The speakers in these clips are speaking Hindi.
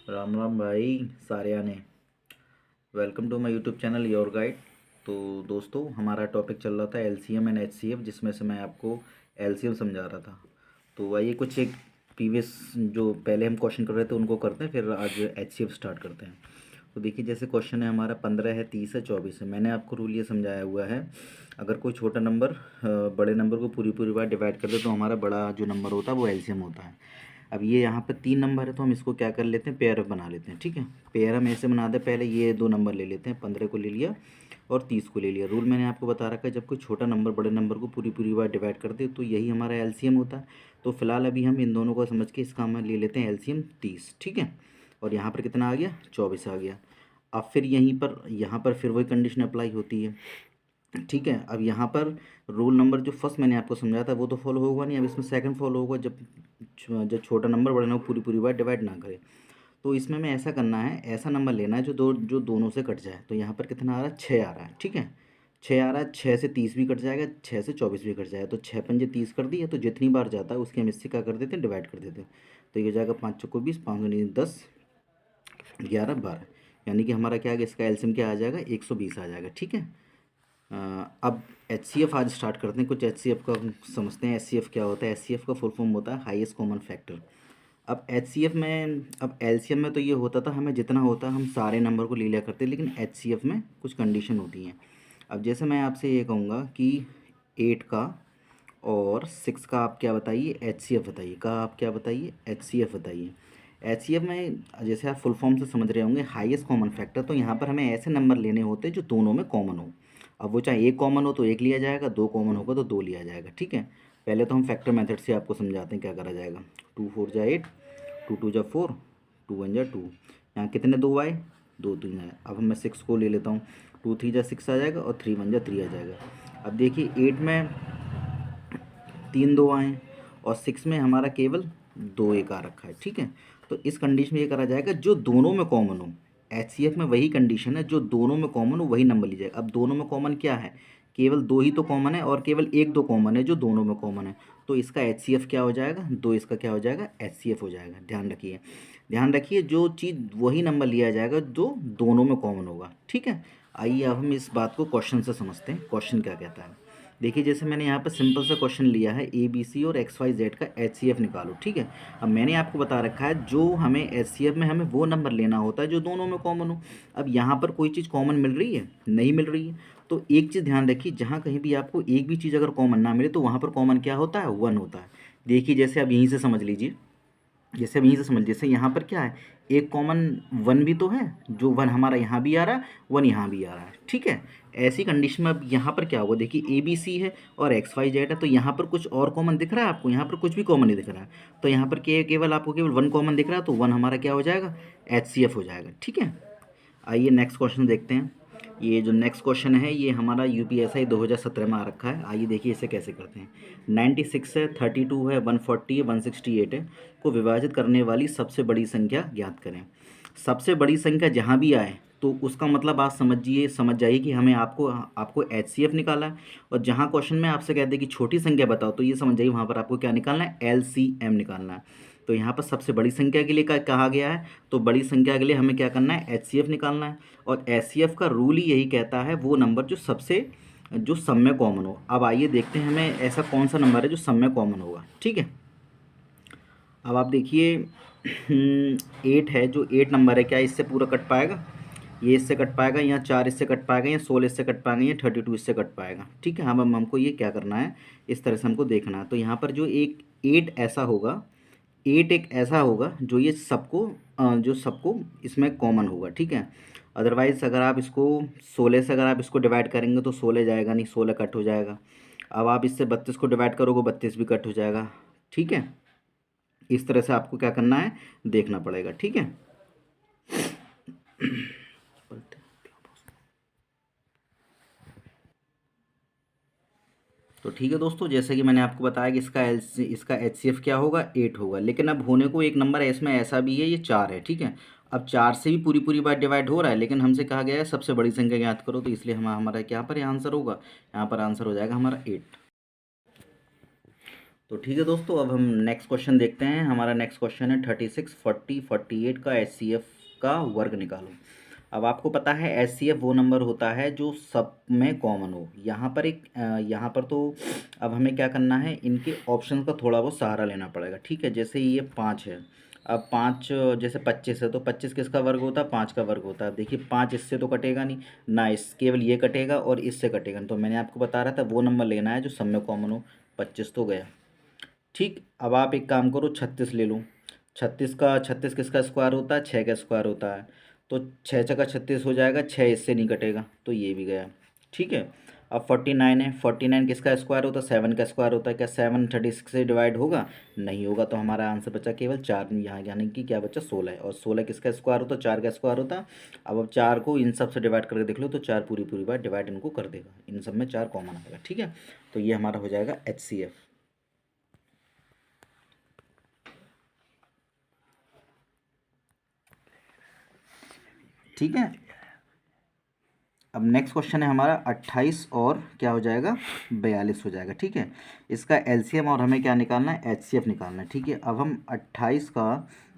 राम राम भाई सारे आने। Welcome to my YouTube channel your guide. तो दोस्तों, हमारा टॉपिक चल रहा था एलसीएम एंड एचसीएफ, जिसमें से मैं आपको एलसीएम समझा रहा था। तो आइए कुछ एक प्रीवियस जो पहले हम क्वेश्चन कर रहे थे उनको करते हैं, फिर आज एचसीएफ स्टार्ट करते हैं। तो देखिए, जैसे क्वेश्चन है हमारा 15 है, 30 है, 24 है। मैंने आपको रूल ये समझाया हुआ है, अगर कोई छोटा नंबर बड़े नंबर को पूरी पूरी बार डिवाइड कर दे तो हमारा बड़ा जो नंबर होता है वो एलसीएम होता है। अब ये यहाँ पे 3 नंबर है तो हम इसको क्या कर लेते हैं, पेयर बना लेते हैं। ठीक है, पेयर हम ऐसे बना दे, पहले ये 2 नंबर ले लेते हैं, 15 को ले लिया और 30 को ले लिया। रूल मैंने आपको बता रखा है, जब कोई छोटा नंबर बड़े नंबर को पूरी पूरी बार डिवाइड कर दे तो यही हमारा एलसीएम होता है। तो फिलहाल अभी हम इन दोनों को समझ के इसका हम ले लेते हैं एलसीएम 30। ठीक है, और यहाँ पर कितना आ गया, 24 आ गया। अब फिर यहाँ पर फिर वही कंडीशन अप्लाई होती है। ठीक है, अब यहाँ पर रूल नंबर जो फर्स्ट मैंने आपको समझाया था वो तो फॉलो होगा नहीं, अब इसमें सेकंड फॉलो होगा, जब छोटा नंबर बड़े नंबर पूरी पूरी बार डिवाइड ना करे। तो इसमें हमें ऐसा करना है, ऐसा नंबर लेना है जो दोनों से कट जाए। तो यहाँ पर कितना आ रहा है, 6 आ रहा है। ठीक है, 6 आ रहा है, 6 से 30 भी कट जाएगा, 6 से 24 भी कट जाएगा। तो 6 पंजे 30 कर दिया, तो जितनी बार जाता है उसके हम इससे क्या कर देते हैं, डिवाइड कर देते हैं। तो ये हो जाएगा 5 चौको 20, 5 दूनी 10, 11 12, यानी कि हमारा क्या आ गया, इसका एलसीएम क्या आ जाएगा, 120 आ जाएगा। ठीक है, अब एचसीएफ आज स्टार्ट करते हैं, कुछ एचसीएफ का समझते हैं। एचसीएफ क्या होता है, एचसीएफ का फुल फॉर्म होता है हाईएस्ट कॉमन फैक्टर। अब एचसीएफ में, अब एलसीएम में तो ये होता था हमें जितना होता है हम सारे नंबर को ले लिया करते, लेकिन एचसीएफ में कुछ कंडीशन होती हैं। अब जैसे मैं आपसे ये कहूँगा कि 8 का और 6 का आप क्या बताइए, एचसीएफ बताइए। का आप क्या बताइए, एचसीएफ बताइए। एचसीएफ में जैसे आप फुल फॉर्म से समझ रहे होंगे, हाईएस्ट कॉमन फैक्टर, तो यहाँ पर हमें ऐसे नंबर लेने होते हैं जो दोनों में कॉमन हो। अब वो चाहे एक कॉमन हो तो एक लिया जाएगा, दो कॉमन होगा तो दो लिया जाएगा। ठीक है, पहले तो हम फैक्टर मेथड से आपको समझाते हैं क्या करा जाएगा। 2 4 जा 8, 2 2 जा 4, 2 1 जा 2। यहाँ कितने दो आए, दो तीन आए। अब मैं 6 को ले लेता हूँ, 2 3 जा 6 आ जाएगा और 3 1 जा 3 आ जाएगा। अब देखिए 8 में 3 2 आए और 6 में हमारा केवल 2 1 आ रखा है। ठीक है, तो इस कंडीशन में ये करा जाएगा जो दोनों में कॉमन हो। एचसीएफ में वही कंडीशन है, जो दोनों में कॉमन हो वही नंबर लीजिएगा। अब दोनों में कॉमन क्या है, केवल 2 ही तो कॉमन है और केवल 1 2 कॉमन है जो दोनों में कॉमन है। तो इसका एचसीएफ क्या हो जाएगा, 2, इसका क्या हो जाएगा, एचसीएफ हो जाएगा। ध्यान रखिए, ध्यान रखिए, जो चीज़ वही नंबर लिया जाएगा जो दोनों में कॉमन होगा। ठीक है, आइए अब हम इस बात को क्वेश्चन से समझते हैं, क्वेश्चन क्या कहता है। देखिए, जैसे मैंने यहाँ पर सिंपल सा क्वेश्चन लिया है, ए बी सी और एक्स वाई जेड का एचसीएफ निकालो। ठीक है, अब मैंने आपको बता रखा है जो हमें एचसीएफ में हमें वो नंबर लेना होता है जो दोनों में कॉमन हो। अब यहाँ पर कोई चीज़ कॉमन मिल रही है, नहीं मिल रही है। तो एक चीज़ ध्यान रखिए, जहाँ कहीं भी आपको एक भी चीज़ अगर कॉमन ना मिले तो वहाँ पर कॉमन क्या होता है, 1 होता है। देखिए, जैसे अब यहीं से समझ लीजिए, जैसे अब यहीं से समझ, जैसे यहाँ पर क्या है, एक कॉमन 1 भी तो है, जो 1 हमारा यहाँ भी आ रहा है, 1 यहाँ भी आ रहा है। ठीक है, ऐसी कंडीशन में अब यहाँ पर क्या होगा, देखिए ए बी सी है और एक्स वाई जेड है, तो यहाँ पर कुछ और कॉमन दिख रहा है आपको, यहाँ पर कुछ भी कॉमन नहीं दिख रहा है। तो यहाँ पर केवल आपको केवल 1 कॉमन दिख रहा है, तो 1 हमारा क्या हो जाएगा, एचसीएफ हो जाएगा। ठीक है, आइए नेक्स्ट क्वेश्चन देखते हैं। ये जो नेक्स्ट क्वेश्चन है ये हमारा यूपीएसआई 2017 में आ रखा है। आइए देखिए इसे कैसे करते हैं। 96 है, 32 है, 140 है, 168 है, को विभाजित करने वाली सबसे बड़ी संख्या ज्ञात करें। सबसे बड़ी संख्या जहाँ भी आए तो उसका मतलब आप समझ जाइए कि हमें आपको आपको एचसीएफ निकाला है। और जहाँ क्वेश्चन में आपसे कहते हैं कि छोटी संख्या बताओ, तो ये समझ जाइए वहाँ पर आपको क्या निकालना है, एलसीएम निकालना है। तो यहाँ पर सबसे बड़ी संख्या के लिए कहा गया है, तो बड़ी संख्या के लिए हमें क्या करना है, एचसीएफ निकालना है। और एचसीएफ का रूल ही यही कहता है, वो नंबर जो सब में कॉमन हो। अब आइए देखते हैं हमें ऐसा कौन सा नंबर है जो सब में कॉमन होगा। ठीक है, अब आप देखिए 8 है, जो 8 नंबर है, क्या इससे पूरा कट पाएगा, ये इससे कट पाएगा, या 4 इससे कट पाएगा, या 16 इससे कट पाएगा, या 32 इससे कट पाएगा। ठीक है, हम हमको ये क्या करना है, इस तरह से हमको देखना है। तो यहाँ पर जो एक 8 ऐसा होगा, 8 एक ऐसा होगा जो ये जो सबको इसमें कॉमन होगा। ठीक है, अदरवाइज़ अगर आप इसको 16 से अगर आप इसको डिवाइड करेंगे तो 16 जाएगा नहीं, 16 कट हो जाएगा। अब आप इससे 32 को डिवाइड करोगे, 32 भी कट हो जाएगा। ठीक है, इस तरह से आपको क्या करना है, देखना पड़ेगा। ठीक है, तो ठीक है दोस्तों, जैसे कि मैंने आपको बताया कि इसका एचसीएफ क्या होगा, 8 होगा। लेकिन अब होने को एक नंबर है इसमें ऐसा भी है, ये 4 है। ठीक है, अब 4 से भी पूरी पूरी बार डिवाइड हो रहा है, लेकिन हमसे कहा गया है सबसे बड़ी संख्या ज्ञात करो, तो इसलिए हमारा क्या पर आंसर होगा, यहाँ पर आंसर हो जाएगा हमारा 8। तो ठीक है दोस्तों, अब हम नेक्स्ट क्वेश्चन देखते हैं। हमारा नेक्स्ट क्वेश्चन है 36, 40, 48 का HCF का वर्ग निकालो। अब आपको पता है HCF वो नंबर होता है जो सब में कॉमन हो। यहाँ पर यहाँ पर तो अब हमें क्या करना है, इनके ऑप्शन का थोड़ा बहुत सहारा लेना पड़ेगा। ठीक है, जैसे ये 5 है, अब 5 जैसे 25 है तो 25 किसका वर्ग होता है, 5 का वर्ग होता है। देखिए 5 इससे तो कटेगा नहीं ना, इस केवल ये कटेगा और इससे कटेगा। तो मैंने आपको बता रहा था वो नंबर लेना है जो सब में कॉमन हो। 25 तो गया। ठीक, अब आप एक काम करो, 36 ले लो। 36 किसका स्क्वायर होता है, 6 का स्क्वायर होता है। तो 6 छक्का 36 हो जाएगा, 6 इससे नहीं कटेगा तो ये भी गया। ठीक है, अब 49 है। 49 किसका स्क्वायर होता है, 7 का स्क्वायर होता है। क्या 7 36 से डिवाइड होगा, नहीं होगा। तो हमारा आंसर बचा केवल 4 यहाँ, यानी कि क्या बचा 16 है। और 16 किसका स्क्वायर होता है, 4 का स्क्वायर होता है। अब 4 को इन सब से डिवाइड करके देख लो तो 4 पूरी पूरी बार डिवाइड इनको कर देगा, इन सब में 4 कॉमन आएगा। ठीक है, तो ये हमारा हो जाएगा HCF। ठीक है, अब नेक्स्ट क्वेश्चन है हमारा 28 और क्या हो जाएगा, 42 हो जाएगा। ठीक है, इसका LCM और हमें क्या निकालना है, HCF निकालना है। ठीक है, अब हम 28 का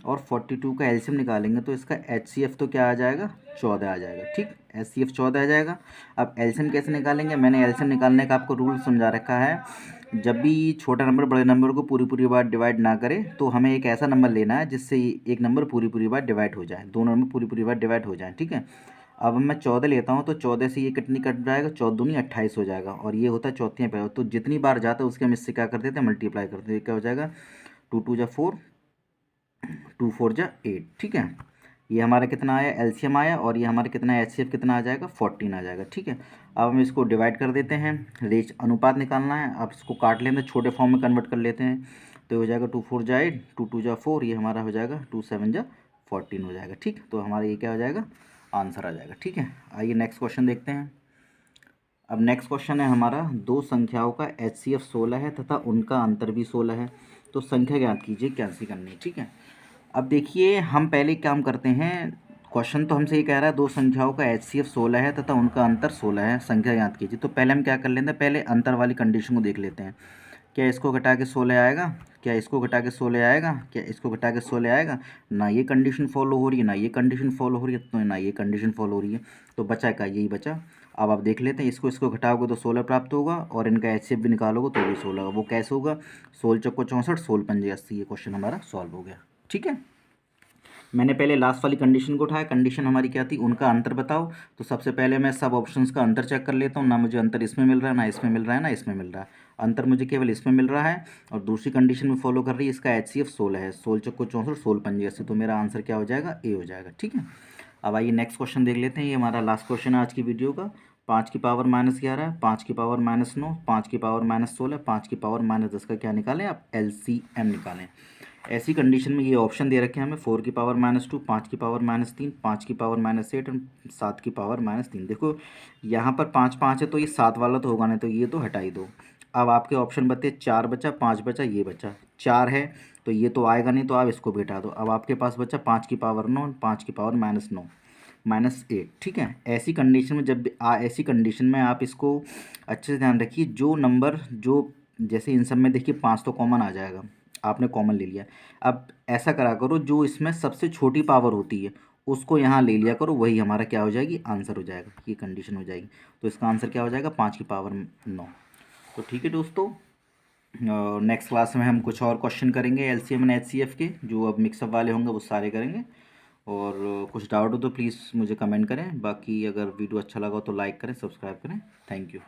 और 42 का LCM निकालेंगे तो इसका HCF तो क्या आ जाएगा, 14 आ जाएगा। ठीक, HCF 14 आ जाएगा। अब LCM कैसे निकालेंगे, मैंने LCM निकालने का आपको रूल समझा रखा है। जब भी छोटा नंबर बड़े नंबर को पूरी पूरी बार डिवाइड ना करे तो हमें एक ऐसा नंबर लेना है जिससे एक नंबर पूरी पूरी बार डिवाइड हो जाए, दोनों नंबर पूरी पूरी बार डिवाइड हो जाए। ठीक है, अब मैं 14 लेता हूँ तो 14 से ये कितनी कट जाएगा, 14 दूनी 28 हो जाएगा। और ये होता है चौथियाँ पे, तो जितनी बार जाता है उसके हम इससे क्या कर देते हैं, मल्टीप्लाई करते हैं। क्या हो जाएगा, 2 2 जा 4, 2 4 जा 8। ठीक है, ये हमारा कितना आया, LCM आया। और ये हमारा कितना HCF कितना आ जाएगा, 14 आ जाएगा। ठीक है, अब हम इसको डिवाइड कर देते हैं, रेश अनुपात निकालना है। अब इसको काट लेते हैं, छोटे फॉर्म में कन्वर्ट कर लेते हैं। तो हो जाएगा 2 4 जा 8, 2 2 जा 4, ये हमारा हो जाएगा 2 7 जा 14 हो जाएगा। ठीक, तो हमारा ये क्या हो जाएगा, आंसर आ जाएगा। ठीक है, आइए नेक्स्ट क्वेश्चन देखते हैं। अब नेक्स्ट क्वेश्चन है हमारा, दो संख्याओं का HCF 16 है तथा उनका अंतर भी 16 है, तो संख्या ज्ञात कीजिए, कैंसिल करनी है। ठीक है, अब देखिए हम पहले काम करते हैं। क्वेश्चन तो हमसे ये कह रहा है दो संख्याओं का HCF 16 है तथा उनका अंतर 16 है, संख्या ज्ञात कीजिए। तो पहले हम क्या कर लेते हैं, पहले अंतर वाली कंडीशन को देख लेते हैं। क्या इसको घटा के 16 आएगा, क्या इसको घटा के 16 आएगा, क्या इसको घटा के 16 आएगा। ना ये कंडीशन फॉलो हो रही है, ना ये कंडीशन फॉलो हो रही है, तो ना ये कंडीशन फॉलो हो रही है। तो बचा का यही बचा। अब आप देख लेते हैं, इसको घटाओगे तो 16 प्राप्त होगा और इनका HCF भी निकालोगे तो भी 16 होगा। वो कैसे होगा, 16 चौको 64, 16 पंजे 80। ये क्वेश्चन हमारा सॉल्व हो गया। ठीक है, मैंने पहले लास्ट वाली कंडीशन को उठाया। कंडीशन हमारी क्या थी, उनका अंतर बताओ। तो सबसे पहले मैं सब ऑप्शंस का अंतर चेक कर लेता हूँ। ना मुझे अंतर इसमें मिल रहा है, ना इसमें मिल रहा है, ना इसमें मिल रहा है। अंतर मुझे केवल इसमें मिल रहा है। और दूसरी कंडीशन में फॉलो कर रही है, इसका HCF 16 है, 16 चौको 64, 16 पंजे 80। तो मेरा आंसर क्या हो जाएगा, ए हो जाएगा। ठीक है, अब आइए नेक्स्ट क्वेश्चन देख लेते हैं। ये हमारा लास्ट क्वेश्चन है आज की वीडियो का। 5 की पावर -11, 5 की पावर -9, 5 की पावर -16, 5 की पावर -10 का क्या निकालें आप, LCM निकालें। ऐसी कंडीशन में ये ऑप्शन दे रखे हैं हमें, 4 की पावर -2, 5 की पावर -3, 5 की पावर -8 और 7 की पावर -3। देखो यहाँ पर 5 5 है तो ये 7 वाला तो होगा नहीं, तो ये तो हटा ही दो। अब आपके ऑप्शन बचे, 4 बचा, 5 बचा, ये बचा। 4 है तो ये तो आएगा नहीं, तो आप इसको भी हटा दो। अब आपके पास बचा 5 की पावर 9, 5 की पावर -9, -8। ठीक है, ऐसी कंडीशन में ऐसी कंडीशन में आप इसको अच्छे से ध्यान रखिए। जो नंबर जो जैसे इन सब में देखिए 5 तो कॉमन आ जाएगा, आपने कॉमन ले लिया। अब ऐसा करा करो, जो इसमें सबसे छोटी पावर होती है उसको यहाँ ले लिया करो, वही हमारा क्या हो जाएगी, आंसर हो जाएगा। ये कंडीशन हो जाएगी। तो इसका आंसर क्या हो जाएगा, 5 की पावर 9। तो ठीक है दोस्तों, नेक्स्ट क्लास में हम कुछ और क्वेश्चन करेंगे LCM एंड HCF के, जो अब मिक्सअप वाले होंगे वो सारे करेंगे। और कुछ डाउट हो तो प्लीज़ मुझे कमेंट करें। बाकी अगर वीडियो अच्छा लगा हो तो लाइक करें, सब्सक्राइब करें। Thank you.